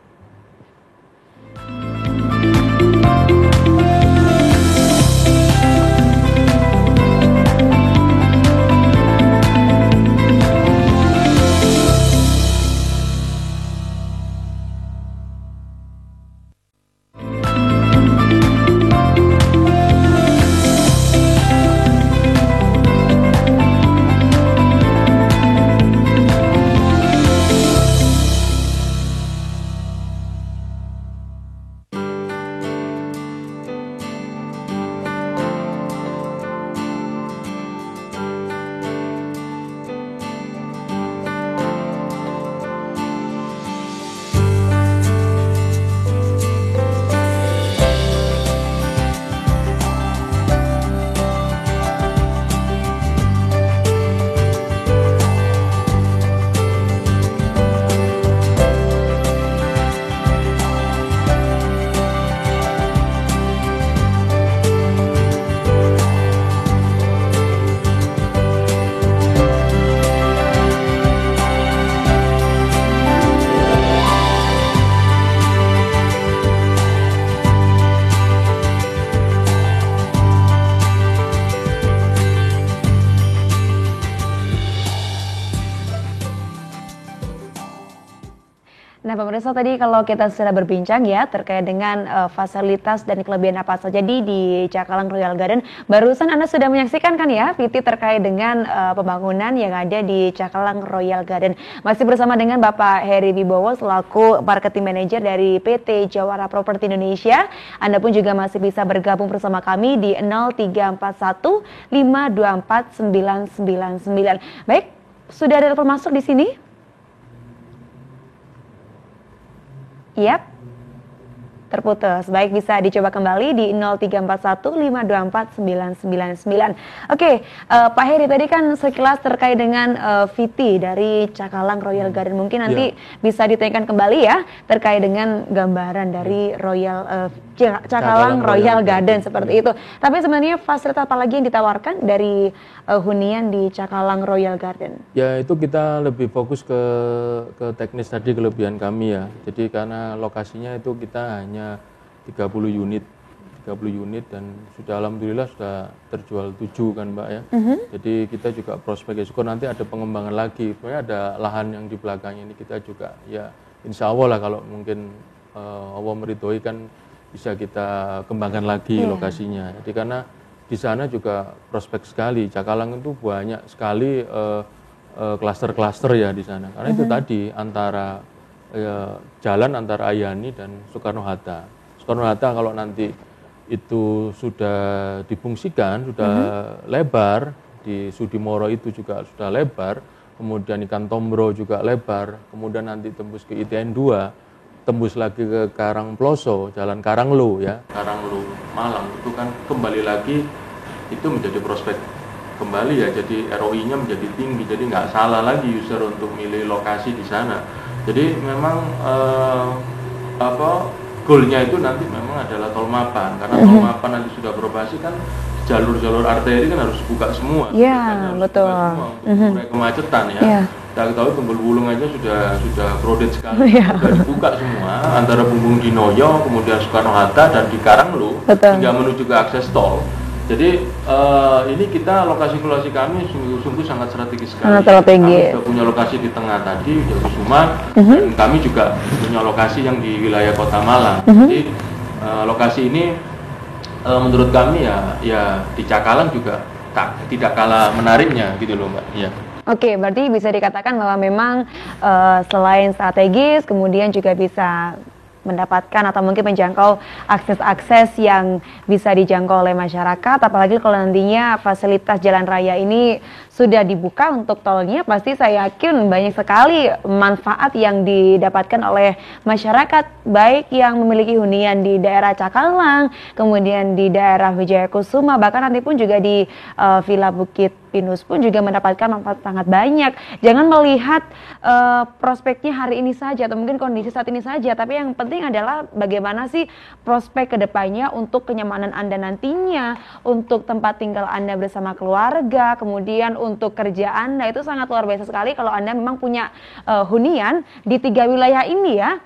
pemirsa, tadi kalau kita sudah berbincang ya terkait dengan fasilitas dan kelebihan apa saja di Cakalang Royal Garden. Barusan Anda sudah menyaksikan kan ya, Viti, terkait dengan pembangunan yang ada di Cakalang Royal Garden. Masih bersama dengan Bapak Heri Wibowo selaku Marketing Manager dari PT Jawara Property Indonesia. Anda pun juga masih bisa bergabung bersama kami di 0341 524 999. Baik, sudah ada telepon masuk di sini? Yap, terputus. Baik, bisa dicoba kembali di 0341 524 999. Oke, Pak Heri, tadi kan sekilas terkait dengan Viti dari Cakalang Royal Garden. Mungkin nanti bisa ditanyakan kembali ya terkait dengan gambaran dari Cakalang Royal Garden seperti itu. Tapi sebenarnya fasilitas apa lagi yang ditawarkan dari hunian di Cakalang Royal Garden? Ya, itu kita lebih fokus ke teknis tadi, kelebihan kami ya. Jadi karena lokasinya itu kita hanya 30 unit dan sudah alhamdulillah sudah terjual 7 kan Mbak ya. Jadi kita juga prospek syukur nanti ada pengembangan lagi. Pokoknya ada lahan yang di belakangnya ini kita juga ya insya Allah lah kalau mungkin Allah meridhoi kan bisa kita kembangkan lagi lokasinya. Jadi karena di sana juga prospek sekali. Cakalang itu banyak sekali klaster-klaster ya di sana. Karena itu tadi antara jalan antara Ayani dan Soekarno-Hatta. Soekarno-Hatta kalau nanti itu sudah difungsikan, sudah lebar, di Sudimoro itu juga sudah lebar, kemudian Ikan Tombro juga lebar, kemudian nanti tembus ke ITN 2, tembus lagi ke Karangploso, Jalan Karanglo ya, Karanglo Malang, itu kan kembali lagi itu menjadi prospek kembali ya, jadi ROI-nya menjadi tinggi, jadi nggak salah lagi user untuk milih lokasi di sana. Jadi memang goalnya itu nanti memang adalah tol mapan, karena tol mapan nanti sudah beroperasi kan jalur-jalur arteri kan harus buka semua. Iya, betul. Mengurai kemacetan ya. Kita ketahui Tumbul Wulung aja sudah crowded sekali, sudah dibuka semua antara Bumbung Dinoyo, kemudian Soekarno-Hatta dan di Karanglo hingga menuju ke akses tol. Jadi ini kita lokasi kami sungguh sangat strategis sekali. Kami sudah punya lokasi di tengah tadi, di Kusuma, dan kami juga punya lokasi yang di wilayah Kota Malang. Jadi lokasi ini menurut kami ya di Cakalang juga tidak kalah menariknya gitu loh Mbak. Ya. Oke, berarti bisa dikatakan bahwa memang selain strategis, kemudian juga bisa mendapatkan atau mungkin menjangkau akses-akses yang bisa dijangkau oleh masyarakat, apalagi kalau nantinya fasilitas jalan raya ini sudah dibuka untuk tolnya, pasti saya yakin banyak sekali manfaat yang didapatkan oleh masyarakat, baik yang memiliki hunian di daerah Cakalang, kemudian di daerah Wijayakusuma, bahkan nanti pun juga di Villa Bukit Pinus pun juga mendapatkan manfaat sangat banyak. Jangan melihat prospeknya hari ini saja atau mungkin kondisi saat ini saja, tapi yang penting adalah bagaimana sih prospek kedepannya untuk kenyamanan Anda nantinya, untuk tempat tinggal Anda bersama keluarga, kemudian untuk kerja Anda. Itu sangat luar biasa sekali kalau Anda memang punya hunian di 3 wilayah ini ya.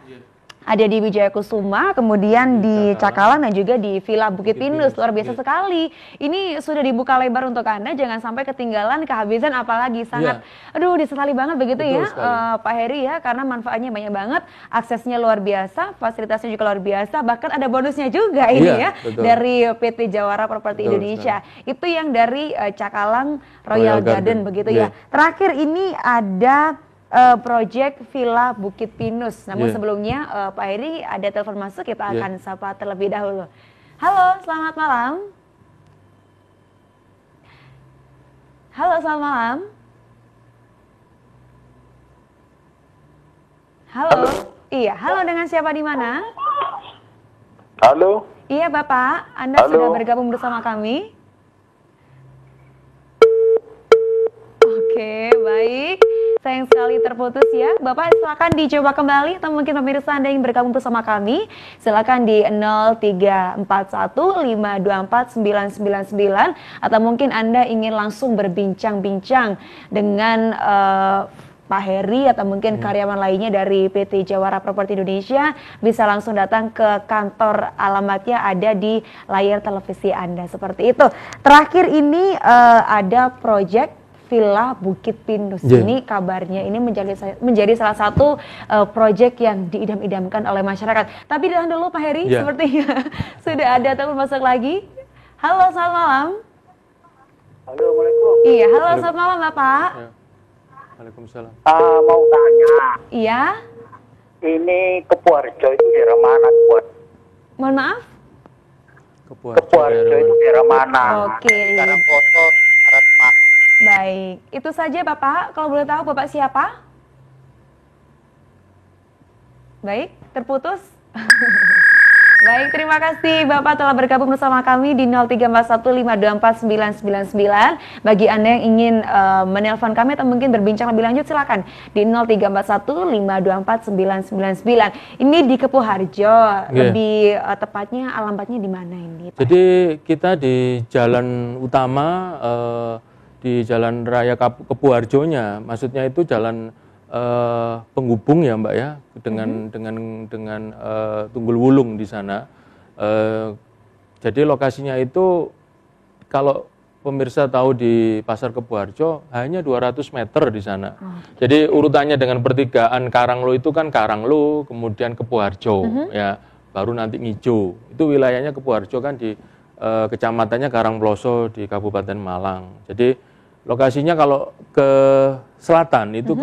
Ada di Wijayakusuma, kemudian di Cakalang dan juga di Villa Bukit Pinus. Luar biasa sekali. Ini sudah dibuka lebar untuk Anda, jangan sampai ketinggalan, kehabisan, apalagi sangat, disesali banget begitu. Betul ya Pak Heri ya, karena manfaatnya banyak banget, aksesnya luar biasa, fasilitasnya juga luar biasa, bahkan ada bonusnya juga ini ya, dari PT Jawara Property Indonesia. Itu yang dari Cakalang Royal Garden begitu ya. Terakhir ini ada Project Villa Bukit Pinus. Namun sebelumnya Pak Heri ada telepon masuk, kita akan sapa terlebih dahulu. Halo, selamat malam. Halo, selamat malam. Halo. Iya, halo, dengan siapa di mana? Halo. Iya Bapak, Anda sudah bergabung bersama kami. Oke, baik. Sayang sekali terputus ya. Bapak silakan dicoba kembali, atau mungkin pemirsa Anda yang bergabung bersama kami, silakan di 0341 524 999, atau mungkin Anda ingin langsung berbincang-bincang dengan Pak Heri atau mungkin karyawan lainnya dari PT Jawara Property Indonesia, bisa langsung datang ke kantor, alamatnya ada di layar televisi Anda seperti itu. Terakhir ini ada project Villa Bukit Pinus. Yeah. Ini kabarnya ini menjadi salah satu proyek yang diidam-idamkan oleh masyarakat. Tapi tahan dulu Pak Heri, sepertinya sudah ada telepon masuk lagi. Halo, selamat malam. Halo, Assalamualaikum. Iya, halo, selamat malam Bapak. Ya. Waalaikumsalam. Mau tanya, Iya. ini Kepuarjo itu daerah mana? Mohon maaf. Kepuarjo itu daerah mana? Oke. Karena foto syarat mah. Baik, itu saja Bapak. Kalau boleh tahu Bapak siapa? Baik, terputus. Baik, terima kasih Bapak telah bergabung bersama kami di 0341524999. Bagi Anda yang ingin menelpon kami atau mungkin berbincang lebih lanjut, silakan di 0341524999. Ini di Kepuharjo, lebih tepatnya alamatnya di mana ini, Pak? Jadi kita di jalan utama, di Jalan Raya Kepuharjonya, maksudnya itu jalan penghubung ya Mbak ya, dengan Tunggul Wulung di sana. Jadi lokasinya itu kalau pemirsa tahu di Pasar Kepuharjo hanya 200 meter di sana. Jadi urutannya dengan pertigaan Karanglo itu kan Karanglo, kemudian Kepuharjo ya, baru nanti Ngijo. Itu wilayahnya Kepuharjo kan di kecamatannya Karangploso di Kabupaten Malang. Jadi lokasinya kalau ke selatan itu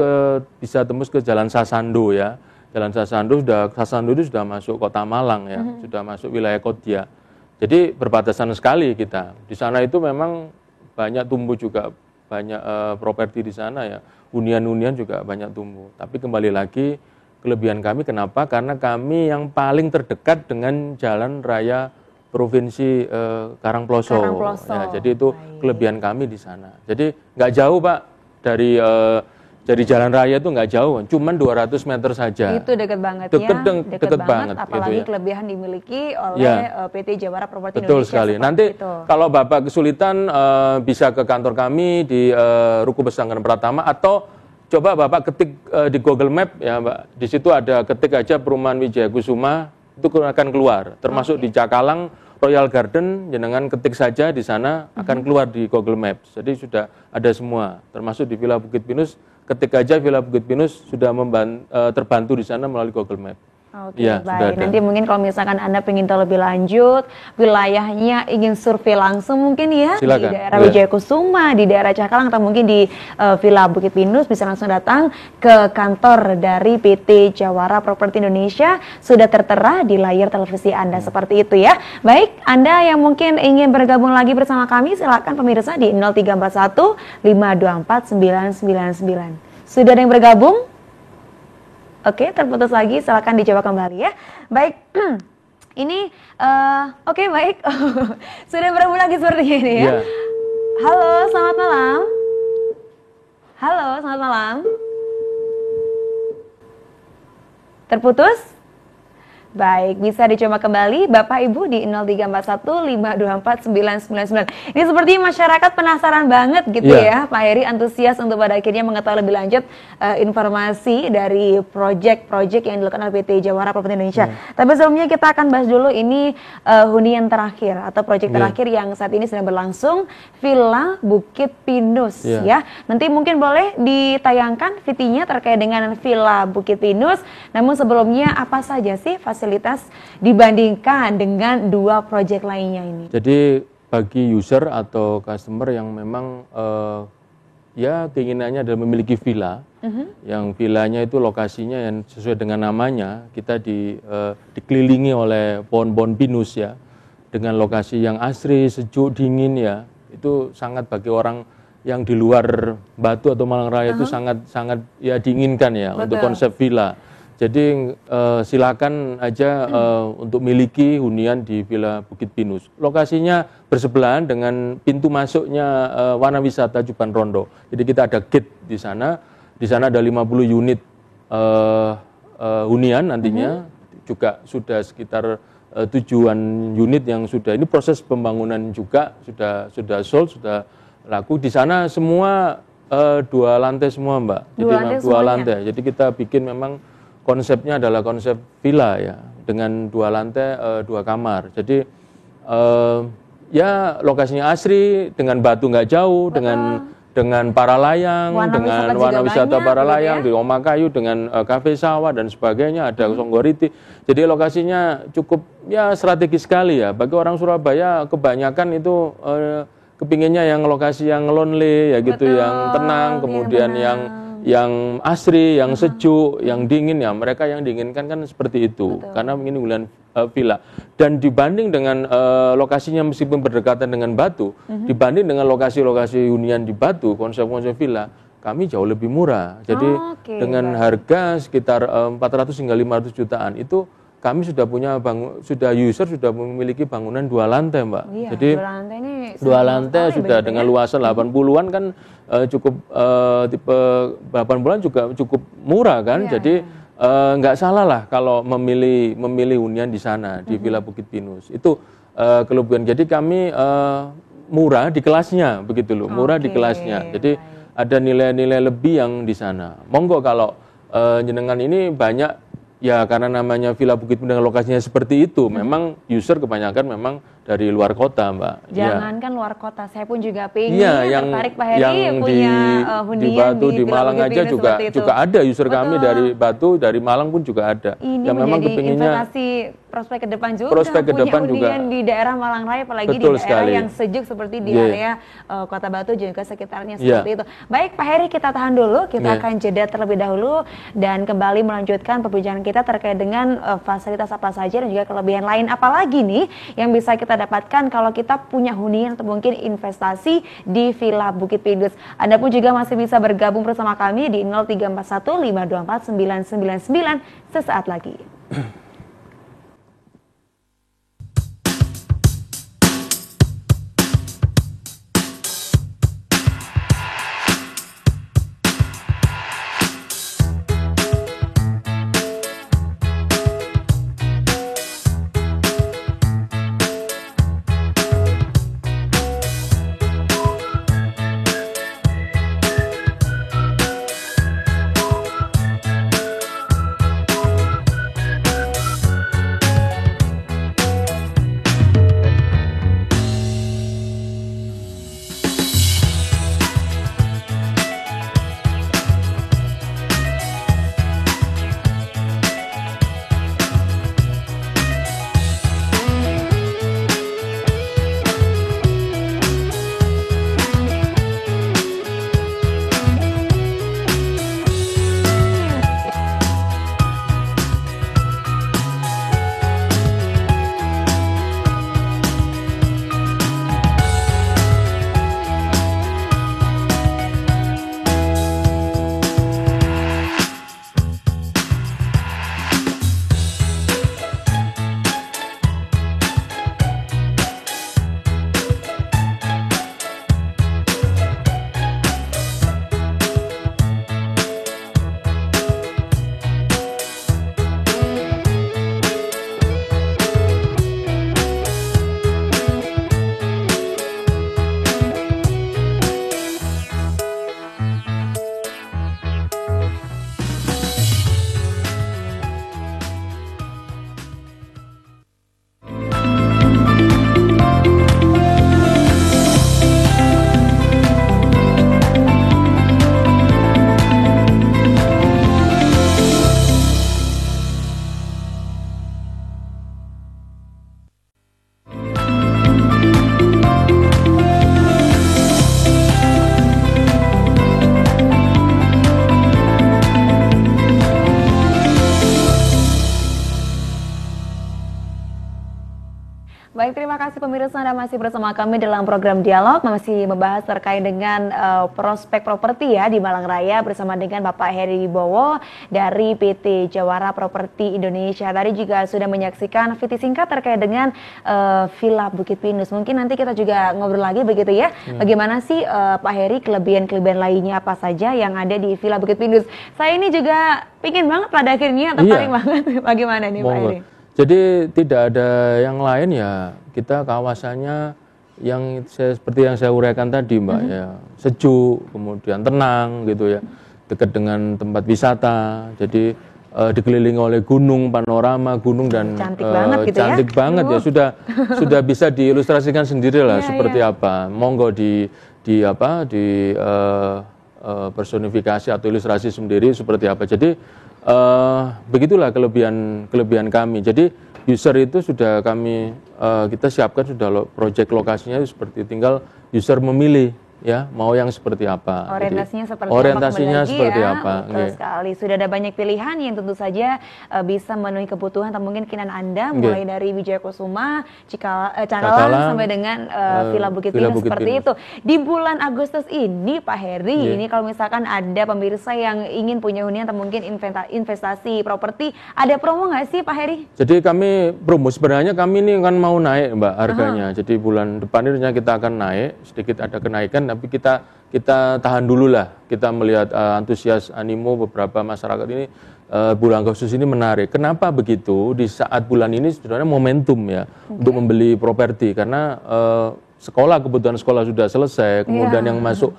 bisa tembus ke Jalan Sasando ya. Jalan Sasando itu sudah masuk Kota Malang ya, sudah masuk wilayah Kodia. Jadi berbatasan sekali kita. Di sana itu memang banyak tumbuh juga, banyak properti di sana ya. Hunian-hunian juga banyak tumbuh. Tapi kembali lagi kelebihan kami kenapa? Karena kami yang paling terdekat dengan Jalan Raya Provinsi Karangploso. Ya, jadi itu kelebihan kami di sana. Jadi nggak jauh Pak dari jalan raya itu nggak jauh, cuman 200 meter saja. Itu dekat banget Deket banget. Apalagi gitu ya. kelebihan dimiliki oleh PT Jawara Properti Betul Indonesia. sekali. Nanti kalau Bapak kesulitan bisa ke kantor kami di Ruko Besangkan Pratama atau coba Bapak ketik di Google Map ya Mbak. Di situ ada ketik aja Perumahan Wijaya Kusuma, itu akan keluar. Termasuk di Cakalang Royal Garden, jenengan ketik saja di sana akan keluar di Google Maps. Jadi sudah ada semua, termasuk di Villa Bukit Pinus, ketik aja Villa Bukit Pinus sudah terbantu di sana melalui Google Maps. Oke, ya, baik. Nanti mungkin kalau misalkan Anda ingin tahu lebih lanjut, wilayahnya ingin survei langsung mungkin ya, silakan. Di daerah Wijaya Kusuma, di daerah Cakalang, atau mungkin di Villa Bukit Pinus, bisa langsung datang ke kantor dari PT Jawara Properti Indonesia, sudah tertera di layar televisi Anda seperti itu ya. Baik, Anda yang mungkin ingin bergabung lagi bersama kami, silakan pemirsa di 0341 524 999. Sudah ada yang bergabung? Oke, terputus lagi, silakan dijawab kembali ya. Baik, ini oke, baik. Sudah bergabung lagi sepertinya ini ya. Halo, selamat malam. Halo, selamat malam. Terputus? Baik, bisa dicoba kembali Bapak Ibu di 0341524999. Ini sepertinya masyarakat penasaran banget gitu ya, Pak Heri, antusias untuk pada akhirnya mengetahui lebih lanjut informasi dari proyek-proyek yang dilakukan oleh PT Jawara Properti Indonesia. Tapi sebelumnya kita akan bahas dulu ini hunian terakhir atau proyek terakhir yang saat ini sedang berlangsung, Villa Bukit Pinus ya. Nanti mungkin boleh ditayangkan VT-nya terkait dengan Villa Bukit Pinus. Namun sebelumnya apa saja sih fasilitas dibandingkan dengan dua proyek lainnya ini? Jadi bagi user atau customer yang memang ya keinginannya adalah memiliki villa, yang villanya itu lokasinya yang sesuai dengan namanya, kita dikelilingi oleh pohon-pohon pinus ya, dengan lokasi yang asri, sejuk, dingin ya, itu sangat bagi orang yang di luar Batu atau Malang Raya itu sangat ya diinginkan ya. Betul. Untuk konsep villa. Jadi silakan aja untuk miliki hunian di Villa Bukit Pinus. Lokasinya bersebelahan dengan pintu masuknya Wana Wisata Juban Rondo. Jadi kita ada gate di sana. Di sana ada 50 unit hunian nantinya. Juga sudah sekitar 7-an unit yang sudah, ini proses pembangunan juga sudah sold, sudah laku. Di sana semua 2 lantai semua Mbak. Jadi 2 lantai. Jadi kita bikin memang konsepnya adalah konsep villa ya, dengan 2 lantai, 2 kamar. Jadi ya lokasinya asri, dengan Batu nggak jauh, dengan dengan para layang, dengan warna wisata para layang, di Omakayu dengan kafe sawah dan sebagainya, ada Songgoriti. Jadi lokasinya cukup ya strategis sekali ya. Bagi orang Surabaya kebanyakan itu kepinginnya yang lokasi yang lonely ya gitu, yang tenang, kemudian yang asri, yang sejuk, yang dingin ya. Mereka yang diinginkan kan seperti itu. Karena ingin hunian villa. Dan dibanding dengan lokasinya meskipun berdekatan dengan Batu, dibanding dengan lokasi-lokasi hunian di Batu, konsep-konsep villa, kami jauh lebih murah. Jadi dengan harga sekitar 400 hingga 500 jutaan itu kami sudah punya user sudah memiliki bangunan 2 lantai, Mbak. Iya, jadi 2 lantai sudah dengan luasan 80-an kan cukup tipe 80-an juga cukup murah kan. Jadi nggak salah lah kalau memilih hunian di sana di Villa Bukit Pinus. Itu kelebihan. Jadi kami murah di kelasnya begitu loh, murah di kelasnya. Jadi ada nilai-nilai lebih yang di sana. Monggo kalau jenengan ini banyak ya karena namanya Villa Bukit Pinus dengan lokasinya seperti itu, memang user kebanyakan memang dari luar kota, Mbak. Jangankan luar kota, saya pun juga pengen tertarik Pak Heri yang punya hunian di Batu, di Malang aja juga ada user kami dari Batu, dari Malang pun juga ada. Ini yang memang kepinginnya investasi prospek ke depan juga. Prospek ke depan juga. Di daerah Malang Raya, apalagi di daerah yang sejuk seperti di area Kota Batu juga sekitarnya seperti itu. Baik Pak Heri, kita tahan dulu, kita akan jeda terlebih dahulu dan kembali melanjutkan perbincangan kita terkait dengan fasilitas apa saja dan juga kelebihan lain apalagi nih yang bisa kita dapatkan kalau kita punya hunian atau mungkin investasi di Villa Bukit Pinus. Anda pun juga masih bisa bergabung bersama kami di 0341 524 999 sesaat lagi. Baik, terima kasih pemirsa Anda masih bersama kami dalam program Dialog, masih membahas terkait dengan prospek properti ya di Malang Raya bersama dengan Bapak Heri Wibowo dari PT Jawara Properti Indonesia. Tadi juga sudah menyaksikan VT singkat terkait dengan Villa Bukit Pinus. Mungkin nanti kita juga ngobrol lagi begitu ya. Bagaimana sih Pak Heri kelebihan-kelebihan lainnya apa saja yang ada di Villa Bukit Pinus? Saya ini juga pingin banget pada akhirnya tertarik banget. Bagaimana nih Pak Heri? Jadi tidak ada yang lain ya, kita kawasannya yang seperti yang saya uraikan tadi Mbak ya, sejuk, kemudian tenang gitu ya, dekat dengan tempat wisata, jadi dikelilingi oleh gunung, panorama gunung dan cantik banget gitu ya, sudah bisa diilustrasikan sendiri lah seperti apa. Monggo personifikasi atau ilustrasi sendiri seperti apa. Jadi begitulah kelebihan kami. Jadi user itu sudah kita siapkan sudah project lokasinya seperti tinggal user memilih ya mau yang seperti apa. Orientasinya seperti apa. Betul sekali. Sudah ada banyak pilihan yang tentu saja bisa memenuhi kebutuhan atau mungkin keinginan Anda mulai dari Wijaya Kusuma, Cakalang sampai dengan Villa Bukit Pinus seperti itu. Di bulan Agustus ini Pak Heri, ini kalau misalkan ada pemirsa yang ingin punya hunian atau mungkin investasi properti, ada promo nggak sih Pak Heri? Jadi kami promo, sebenarnya kami ini kan mau naik Mbak harganya. Jadi bulan depan ini kita akan naik, sedikit ada kenaikan, tapi kita tahan dulu lah. Kita melihat antusias animo beberapa masyarakat ini bulan Agustus ini menarik. Kenapa begitu? Di saat bulan ini sebenarnya momentum ya untuk membeli properti karena kebutuhan sekolah sudah selesai, kemudian yang masuk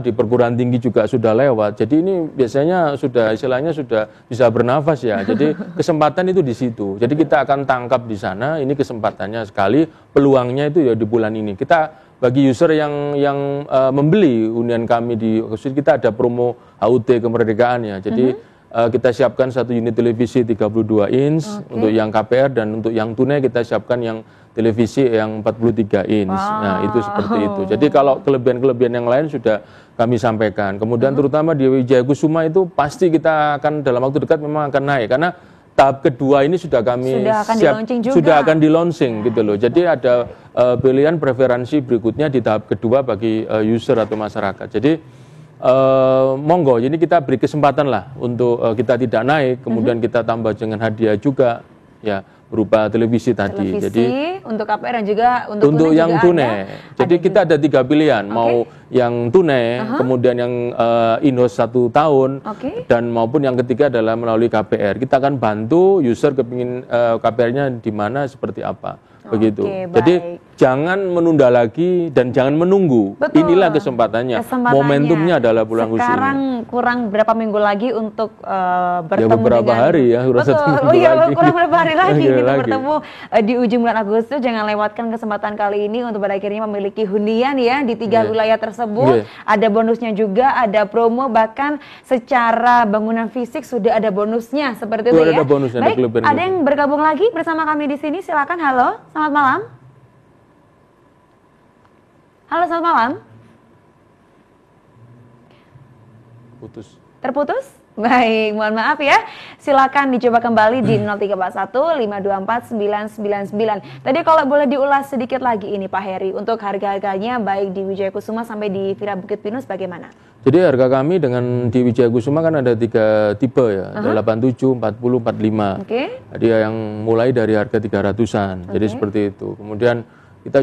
di perguruan tinggi juga sudah lewat. Jadi ini biasanya istilahnya sudah bisa bernafas ya. Jadi kesempatan itu di situ. Jadi kita akan tangkap di sana. Ini kesempatannya sekali. Peluangnya itu ya di bulan ini. Bagi user yang membeli hunian kami di Agustus, kita ada promo HUT kemerdekaan ya. Jadi kita siapkan satu unit televisi 32 inch untuk yang KPR, dan untuk yang tunai kita siapkan yang televisi yang 43 inch. Nah, itu seperti itu. Jadi kalau kelebihan-kelebihan yang lain sudah kami sampaikan. Kemudian terutama di Wijaya Kusuma itu pasti kita akan dalam waktu dekat memang akan naik karena tahap kedua ini sudah kami sudah akan di launching gitu loh. Jadi ada pilihan preferensi berikutnya di tahap kedua bagi user atau masyarakat. Jadi monggo, jadi kita beri kesempatan lah untuk kita tidak naik, kemudian kita tambah dengan hadiah juga ya berupa televisi tadi. Jadi untuk KPR dan juga untuk yang tunai. Jadi kita ada 3 pilihan, mau yang tunai, kemudian yang inhos 1 tahun, dan maupun yang ketiga adalah melalui KPR. Kita akan bantu user kepingin KPR-nya di mana seperti apa. Begitu. Jadi jangan menunda lagi dan jangan menunggu. Betul. Inilah kesempatannya. Momentumnya adalah bulan Agustus. Sekarang kurang berapa minggu lagi untuk bertemu beberapa hari ya. Betul. Kurang beberapa hari lagi kita bertemu di ujung bulan Agustus. Jangan lewatkan kesempatan kali ini untuk pada akhirnya memiliki hunian ya di 3 wilayah tersebut. Ada bonusnya juga, ada promo, bahkan secara bangunan fisik sudah ada bonusnya seperti itu ya. Ada bonusnya, baik, ada yang bergabung lagi bersama kami di sini. Silakan. Halo. Selamat malam. Halo, selamat malam. Terputus? Baik, mohon maaf ya. Silakan dicoba kembali di 0341 524 999. Tadi kalau boleh diulas sedikit lagi ini Pak Heri, untuk harga-harganya baik di Wijaya Kusuma sampai di Villa Bukit Pinus bagaimana? Jadi harga kami dengan di Wijaya Kusuma kan ada 3 tipe ya, ada 87, 40, 45. Jadi yang mulai dari harga 300-an. Jadi seperti itu. Kemudian kita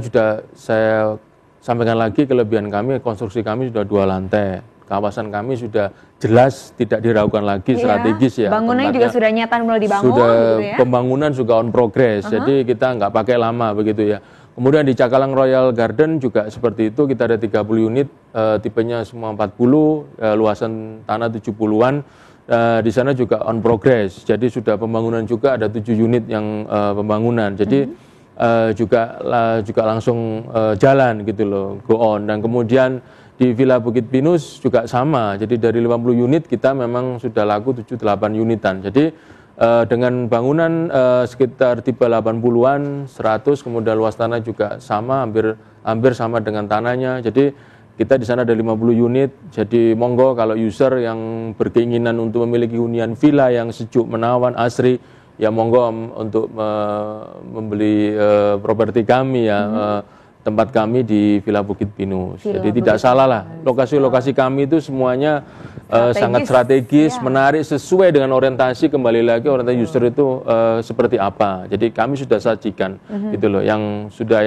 saya sampaikan lagi kelebihan kami, konstruksi kami sudah 2 lantai. Kawasan kami sudah jelas tidak diragukan lagi strategis ya. Bangunannya juga sudah nyata mulai dibangun. Sudah gitu ya? Pembangunan juga on progress. Jadi kita nggak pakai lama begitu ya. Kemudian di Cakalang Royal Garden juga seperti itu, kita ada 30 unit, tipenya semua 40, luasan tanah 70-an. Di sana juga on progress. Jadi sudah pembangunan juga ada 7 unit yang pembangunan. Jadi juga langsung jalan gitu loh, go on. Dan kemudian di Villa Bukit Pinus juga sama. Jadi dari 50 unit kita memang sudah laku 7-8 unitan. Jadi dengan bangunan sekitar tipe 80-an, 100, kemudian luas tanah juga sama, hampir sama dengan tanahnya. Jadi kita di sana ada 50 unit. Jadi monggo kalau user yang berkeinginan untuk memiliki hunian villa yang sejuk, menawan, asri, ya monggo untuk membeli properti kami ya. Tempat kami di Villa Bukit Pinus. Jadi tidak salah lah, lokasi-lokasi kami itu semuanya sangat strategis, menarik, sesuai dengan orientasi, kembali lagi orientasi user itu seperti apa. Jadi kami sudah sajikan gitu loh, yang sudah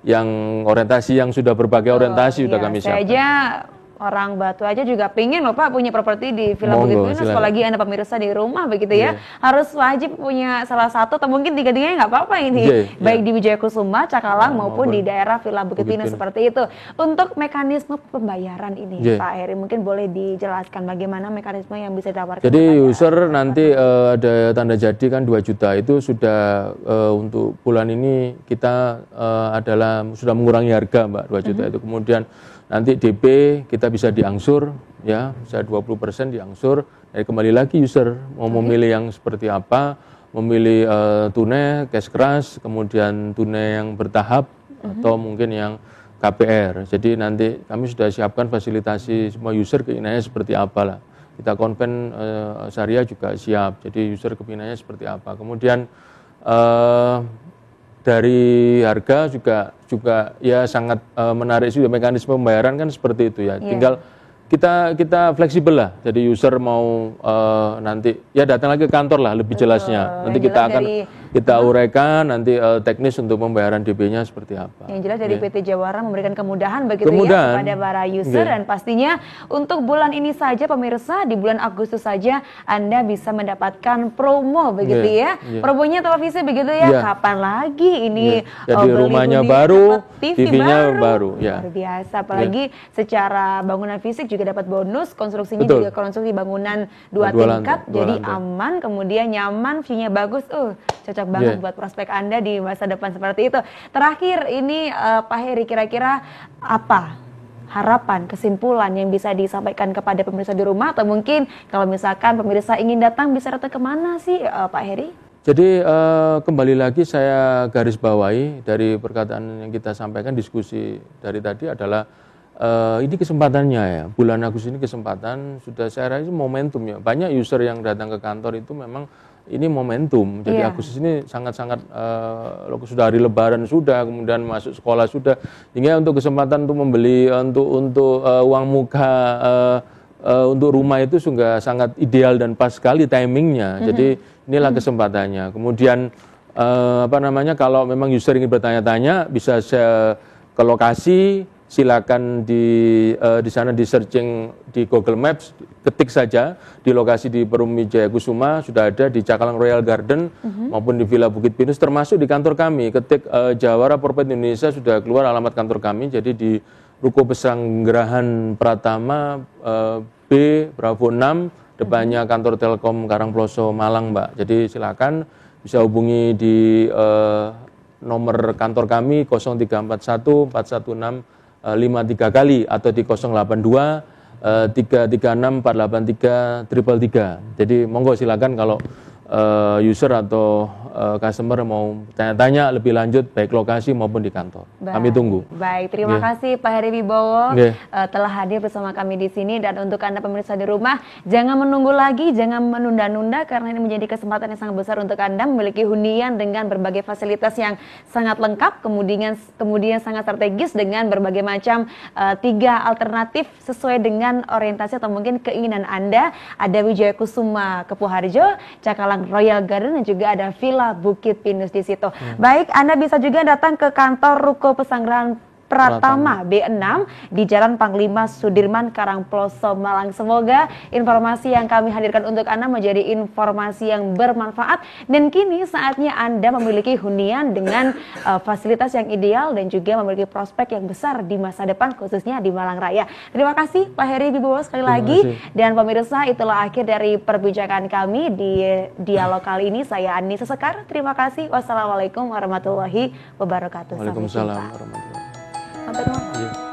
yang orientasi yang sudah berbagai orientasi sudah kami siapkan. orang Batu aja juga pingin loh Pak punya properti di Villa Bukit Pinus. Apalagi Anda pemirsa di rumah begitu ya. Harus wajib punya salah satu atau mungkin tiga-tiganya nggak apa-apa ini. Baik di Wijaya Kusuma, Cakalang maupun di daerah Villa Bukit Pinus seperti itu. Untuk mekanisme pembayaran ini Pak Heri, mungkin boleh dijelaskan bagaimana mekanisme yang bisa ditawarkan. Jadi user nanti ada tanda jadi kan 2 juta itu sudah untuk bulan ini kita sudah mengurangi harga Mbak 2 juta itu. Kemudian nanti DP kita bisa diangsur ya, bisa 20% diangsur. Kembali lagi user mau memilih yang seperti apa, memilih tunai, cash keras, kemudian tunai yang bertahap atau mungkin yang KPR. Jadi nanti kami sudah siapkan fasilitasi semua user keinginannya seperti apa lah. Kita konven syariah juga siap, jadi user kepinginannya seperti apa. Kemudian dari harga juga ya sangat menarik juga, mekanisme pembayaran kan seperti itu ya. Tinggal kita fleksibel lah. Jadi user mau nanti ya datang lagi ke kantor lah lebih jelasnya. Nanti kita akan kita uraikan nanti teknis untuk pembayaran DP-nya seperti apa. Yang jelas dari PT Jawara memberikan kemudahan begitu ya kepada para user dan pastinya untuk bulan ini saja pemirsa, di bulan Agustus saja Anda bisa mendapatkan promo begitu ya. Promonya televisi begitu ya. Kapan lagi ini jadi rumahnya baru, TV-nya baru. Luar biasa, apalagi secara bangunan fisik juga dapat bonus, konstruksinya juga konstruksi bangunan 2 tingkat, jadi aman, kemudian nyaman, view-nya bagus. Cocok banget buat prospek Anda di masa depan seperti itu. Terakhir ini Pak Heri, kira-kira apa harapan, kesimpulan yang bisa disampaikan kepada pemirsa di rumah, atau mungkin kalau misalkan pemirsa ingin datang bisa datang kemana sih Pak Heri? Jadi kembali lagi saya garis bawahi dari perkataan yang kita sampaikan, diskusi dari tadi adalah ini kesempatannya ya, bulan Agustus ini kesempatan, sudah saya rasa momentum ya. Banyak user yang datang ke kantor itu memang ini momentum. Jadi Agustus ini sangat-sangat sudah hari Lebaran sudah, kemudian masuk sekolah sudah, hingga untuk kesempatan untuk membeli untuk uang muka untuk rumah itu juga sangat ideal dan pas sekali timingnya. Jadi inilah kesempatannya. Kemudian kalau memang user ingin bertanya-tanya bisa ke lokasi. Silakan di sana di searching di Google Maps, ketik saja di lokasi di Perum Wijaya Kusuma, sudah ada di Cakalang Royal Garden maupun di Villa Bukit Pinus, termasuk di kantor kami. Ketik Jawara Properti Indonesia, sudah keluar alamat kantor kami, jadi di Ruko Pesanggerahan Pratama B Bravo 6, depannya kantor Telkom Karangploso Malang Mbak. Jadi silakan bisa hubungi di nomor kantor kami 0341 416 53 kali atau di 082 336 483 333. Jadi monggo silakan kalau user atau customer mau tanya-tanya lebih lanjut baik lokasi maupun di kantor. Kami tunggu. Baik, terima kasih Pak Heri Wibowo telah hadir bersama kami di sini, dan untuk Anda pemirsa di rumah jangan menunggu lagi, jangan menunda-nunda karena ini menjadi kesempatan yang sangat besar untuk Anda memiliki hunian dengan berbagai fasilitas yang sangat lengkap, kemudian sangat strategis dengan berbagai macam 3 alternatif sesuai dengan orientasi atau mungkin keinginan Anda. Ada Wijaya Kusuma Kepuharjo, Cakalang Royal Garden, dan juga ada Villa Bukit Pinus di situ. Baik, Anda bisa juga datang ke kantor Ruko Pesanggerahan Pratama B6 di Jalan Panglima Sudirman, Karangploso, Malang. Semoga informasi yang kami hadirkan untuk Anda menjadi informasi yang bermanfaat, dan kini saatnya Anda memiliki hunian dengan fasilitas yang ideal dan juga memiliki prospek yang besar di masa depan, khususnya di Malang Raya. Terima kasih Pak Heri Wibowo sekali lagi. Dan pemirsa, itulah akhir dari perbincangan kami di dialog kali ini. Saya Anissa Sekar. Terima kasih. Wassalamualaikum warahmatullahi wabarakatuh. Waalaikumsalam warahmatullahi wabarakatuh. Sampai jumpa.